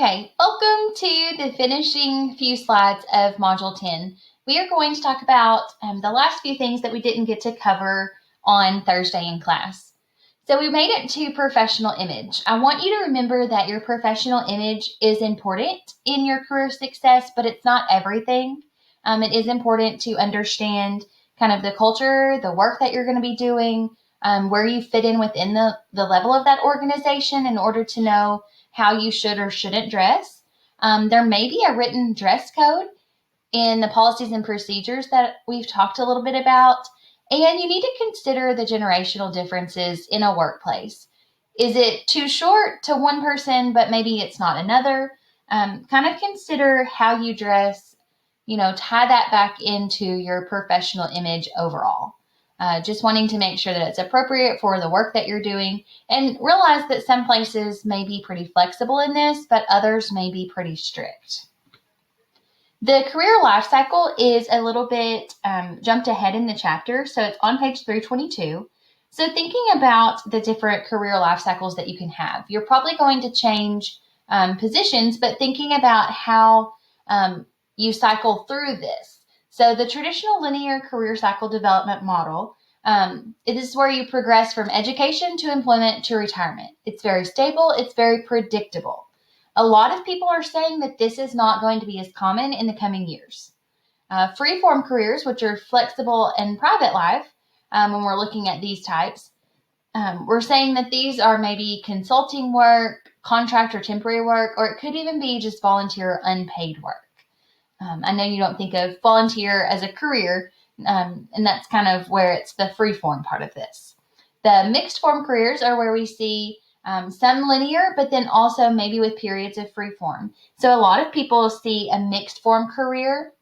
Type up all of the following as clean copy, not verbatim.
Okay, welcome to the finishing few slides of Module 10. We are going to talk about the last few things that we didn't get to cover on Thursday in class. So we made it to professional image. I want you to remember that your professional image is important in your career success, but it's not everything. It is important to understand kind of the culture, the work that you're going to be doing, where you fit in within the level of that organization in order to know how you should or shouldn't dress. There may be a written dress code in the policies and procedures that we've talked a little bit about, and you need to consider the generational differences in a workplace. Is it too short to one person, but maybe it's not another? Kind of consider how you dress, tie that back into your professional image overall. Just wanting to make sure that it's appropriate for the work that you're doing, and realize that some places may be pretty flexible in this, but others may be pretty strict. The career life cycle is a little bit jumped ahead in the chapter, so it's on page 322. So thinking about the different career life cycles that you can have, you're probably going to change positions, but thinking about how you cycle through this. So the traditional linear career cycle development model, it is where you progress from education to employment to retirement. It's very stable. It's very predictable. A lot of people are saying that this is not going to be as common in the coming years. Free-form careers, which are flexible and private life, when we're looking at these types, we're saying that these are maybe consulting work, contract or temporary work, or it could even be just volunteer or unpaid work. I know you don't think of volunteer as a career, and that's kind of where it's the free form part of this. The mixed form careers are where we see some linear, but then also maybe with periods of free form. So a lot of people see a mixed form career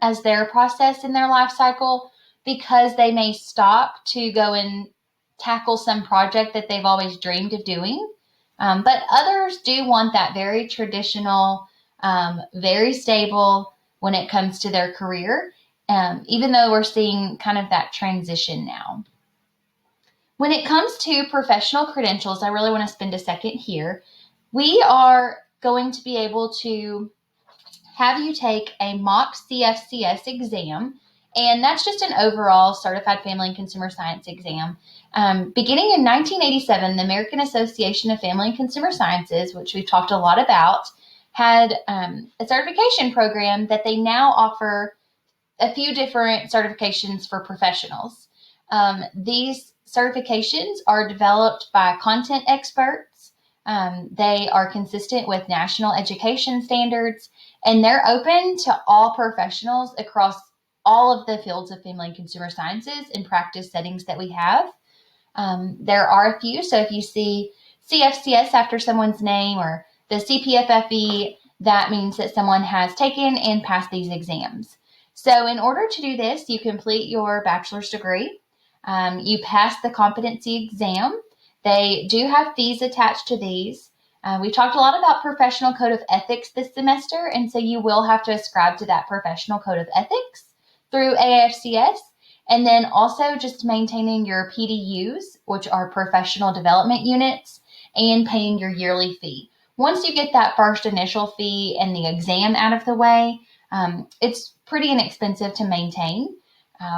as their process in their life cycle because they may stop to go and tackle some project that they've always dreamed of doing. But others do want that very traditional, very stable when it comes to their career, even though we're seeing kind of that transition now. When it comes to professional credentials, I really want to spend a second here. We are going to be able to have you take a mock CFCS exam, and that's just an overall Certified Family and Consumer Science exam. Beginning in 1987, the American Association of Family and Consumer Sciences, which we've talked a lot about, had a certification program that they now offer a few different certifications for professionals. These certifications are developed by content experts. They are consistent with national education standards, and they're open to all professionals across all of the fields of family and consumer sciences and practice settings that we have. There are a few, so if you see CFCS after someone's name or the CPFFE, that means that someone has taken and passed these exams. So in order to do this, you complete your bachelor's degree. You pass the competency exam. They do have fees attached to these. We talked a lot about professional code of ethics this semester, and so you will have to ascribe to that professional code of ethics through AFCS, and then also just maintaining your PDUs, which are professional development units, and paying your yearly fee. Once you get that first initial fee and the exam out of the way, it's pretty inexpensive to maintain.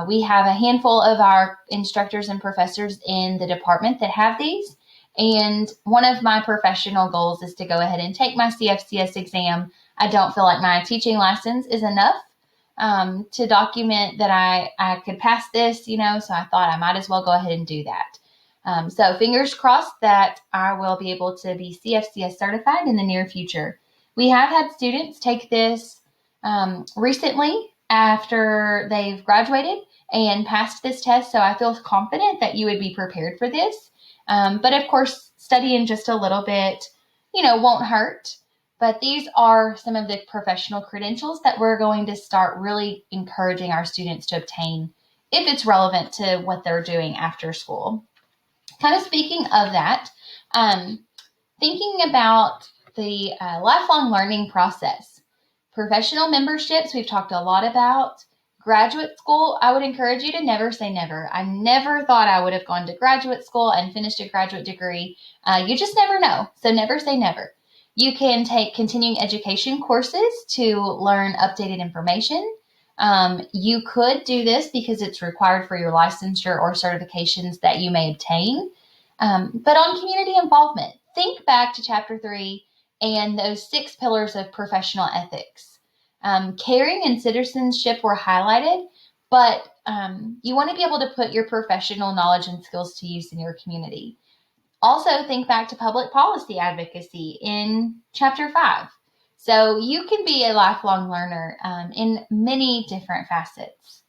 We have a handful of our instructors and professors in the department that have these, and one of my professional goals is to go ahead and take my CFCS exam. I don't feel like my teaching license is enough to document that I could pass this, so I thought I might as well go ahead and do that. So fingers crossed that I will be able to be CFCS certified in the near future. We have had students take this recently after they've graduated and passed this test, so I feel confident that you would be prepared for this. But of course, studying just a little bit, won't hurt. But these are some of the professional credentials that we're going to start really encouraging our students to obtain if it's relevant to what they're doing after school. Kind of speaking of that, thinking about the lifelong learning process. Professional memberships, we've talked a lot about. Graduate school, I would encourage you to never say never. I never thought I would have gone to graduate school and finished a graduate degree. You just never know, so never say never. You can take continuing education courses to learn updated information. You could do this because it's required for your licensure or certifications that you may obtain. But on community involvement, think back to Chapter 3 and those 6 pillars of professional ethics. Caring and citizenship were highlighted, but you want to be able to put your professional knowledge and skills to use in your community. Also, think back to public policy advocacy in Chapter 5. So you can be a lifelong learner in many different facets.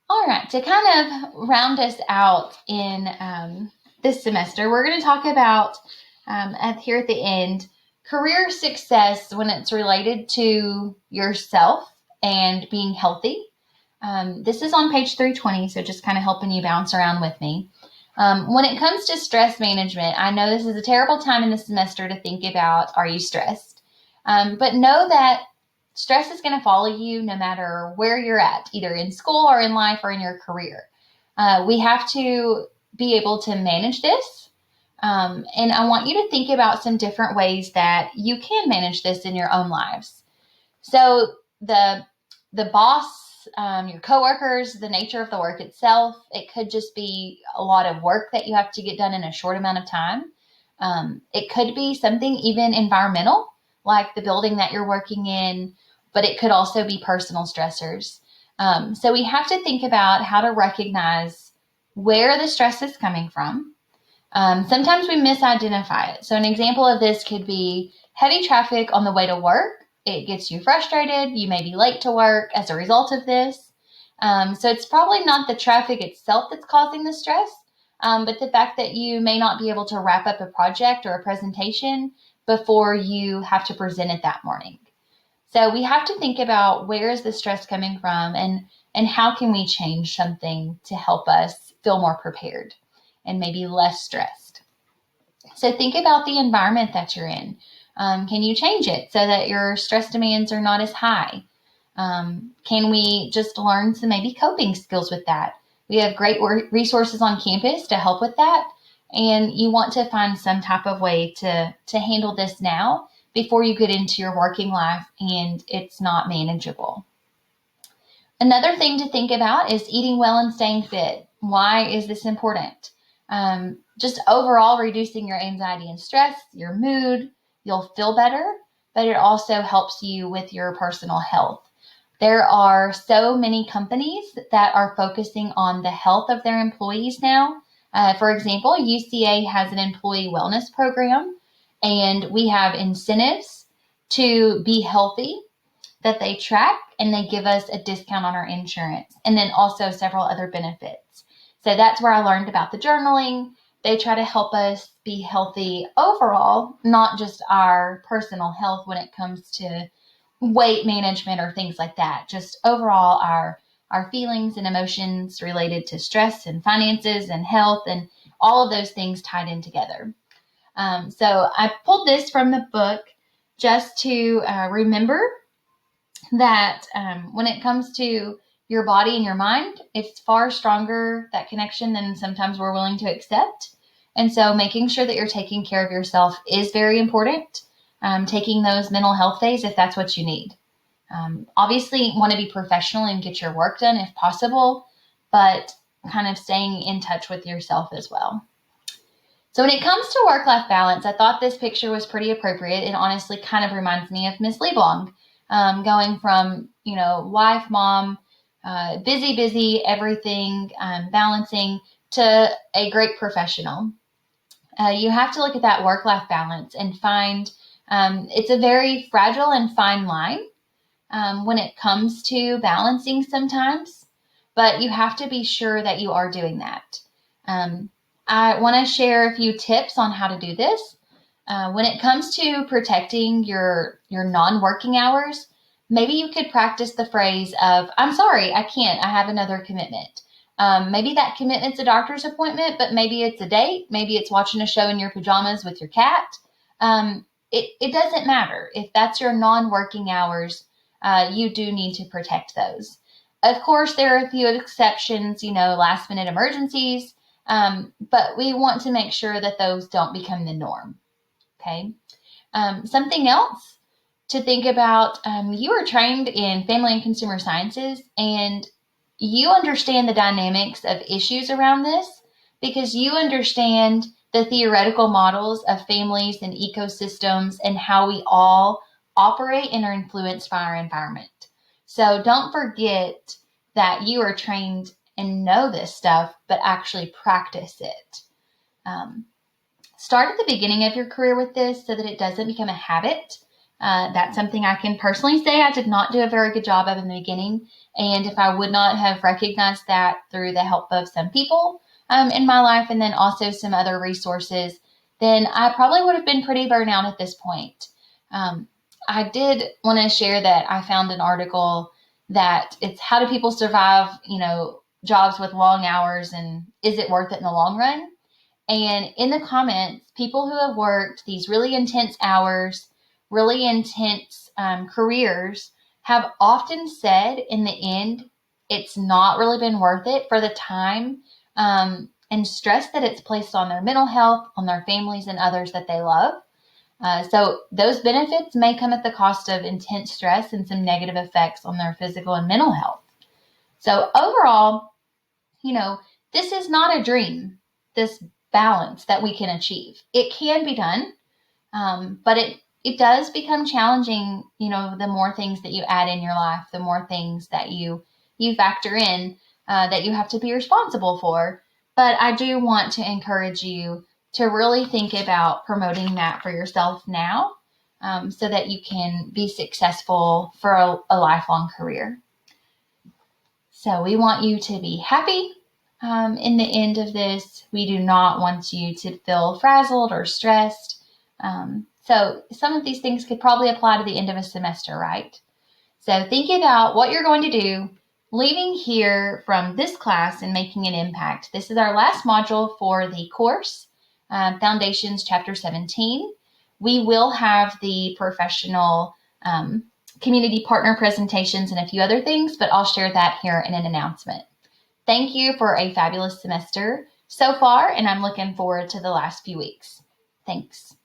All right, to kind of round us out in this semester, we're going to talk about, here at the end, career success when it's related to yourself and being healthy. This is on page 320, so just kind of helping you bounce around with me. When it comes to stress management, I know this is a terrible time in the semester to think about, are you stressed? But know that stress is going to follow you no matter where you're at, either in school or in life or in your career. We have to be able to manage this. And I want you to think about some different ways that you can manage this in your own lives. So the boss, your coworkers, the nature of the work itself, it could just be a lot of work that you have to get done in a short amount of time. It could be something even environmental, like the building that you're working in, but it could also be personal stressors. So we have to think about how to recognize where the stress is coming from. Sometimes we misidentify it. So an example of this could be heavy traffic on the way to work. It gets you frustrated. You may be late to work as a result of this. So it's probably not the traffic itself that's causing the stress, but the fact that you may not be able to wrap up a project or a presentation before you have to present it that morning. So we have to think about where is the stress coming from and how can we change something to help us feel more prepared and maybe less stressed. So think about the environment that you're in. Can you change it so that your stress demands are not as high? Can we just learn some maybe coping skills with that? We have great resources on campus to help with that. And you want to find some type of way to handle this now before you get into your working life and it's not manageable. Another thing to think about is eating well and staying fit. Why is this important? Just overall reducing your anxiety and stress, your mood, you'll feel better, but it also helps you with your personal health. There are so many companies that are focusing on the health of their employees now. For example, UCA has an employee wellness program, and we have incentives to be healthy that they track, and they give us a discount on our insurance, and then also several other benefits. So that's where I learned about the journaling. They try to help us be healthy overall, not just our personal health when it comes to weight management or things like that. Just overall our feelings and emotions related to stress and finances and health and all of those things tied in together. So I pulled this from the book just to remember that when it comes to your body and your mind, it's far stronger, that connection, than sometimes we're willing to accept. And so making sure that you're taking care of yourself is very important. Taking those mental health days if that's what you need. Obviously, want to be professional and get your work done if possible, but kind of staying in touch with yourself as well. So when it comes to work-life balance, I thought this picture was pretty appropriate. It honestly kind of reminds me of Miss Leblong, going from, wife, mom, busy, everything, balancing, to a great professional. You have to look at that work-life balance and find it's a very fragile and fine line when it comes to balancing sometimes, but you have to be sure that you are doing that. I want to share a few tips on how to do this. When it comes to protecting your non-working hours, maybe you could practice the phrase of, I'm sorry, I can't, I have another commitment. Maybe that commitment's a doctor's appointment, but maybe it's a date. Maybe it's watching a show in your pajamas with your cat. It doesn't matter. If that's your non-working hours, you do need to protect those. Of course, there are a few exceptions, last minute emergencies, but we want to make sure that those don't become the norm. okay? Something else to think about, you are trained in family and consumer sciences, and you understand the dynamics of issues around this because you understand the theoretical models of families and ecosystems and how we all operate and are influenced by our environment. So don't forget that you are trained and know this stuff, but actually practice it. Start at the beginning of your career with this so that it doesn't become a habit. That's something I can personally say I did not do a very good job of in the beginning. And if I would not have recognized that through the help of some people in my life and then also some other resources, then I probably would have been pretty burnt out at this point. I did want to share that I found an article that it's how do people survive, jobs with long hours, and is it worth it in the long run? And in the comments, people who have worked these really intense hours, really intense careers have often said in the end, it's not really been worth it for the time and stress that it's placed on their mental health, on their families and others that they love. So those benefits may come at the cost of intense stress and some negative effects on their physical and mental health. So overall, this is not a dream, this balance that we can achieve. It can be done, but it does become challenging, the more things that you add in your life, the more things that you factor in that you have to be responsible for. But I do want to encourage you to really think about promoting that for yourself now so that you can be successful for a lifelong career. So we want you to be happy in the end of this. We do not want you to feel frazzled or stressed. So some of these things could probably apply to the end of a semester, right? So think about what you're going to do leaving here from this class and making an impact. This is our last module for the course, Foundations, Chapter 17. We will have the professional community partner presentations and a few other things, but I'll share that here in an announcement. Thank you for a fabulous semester so far, and I'm looking forward to the last few weeks. Thanks.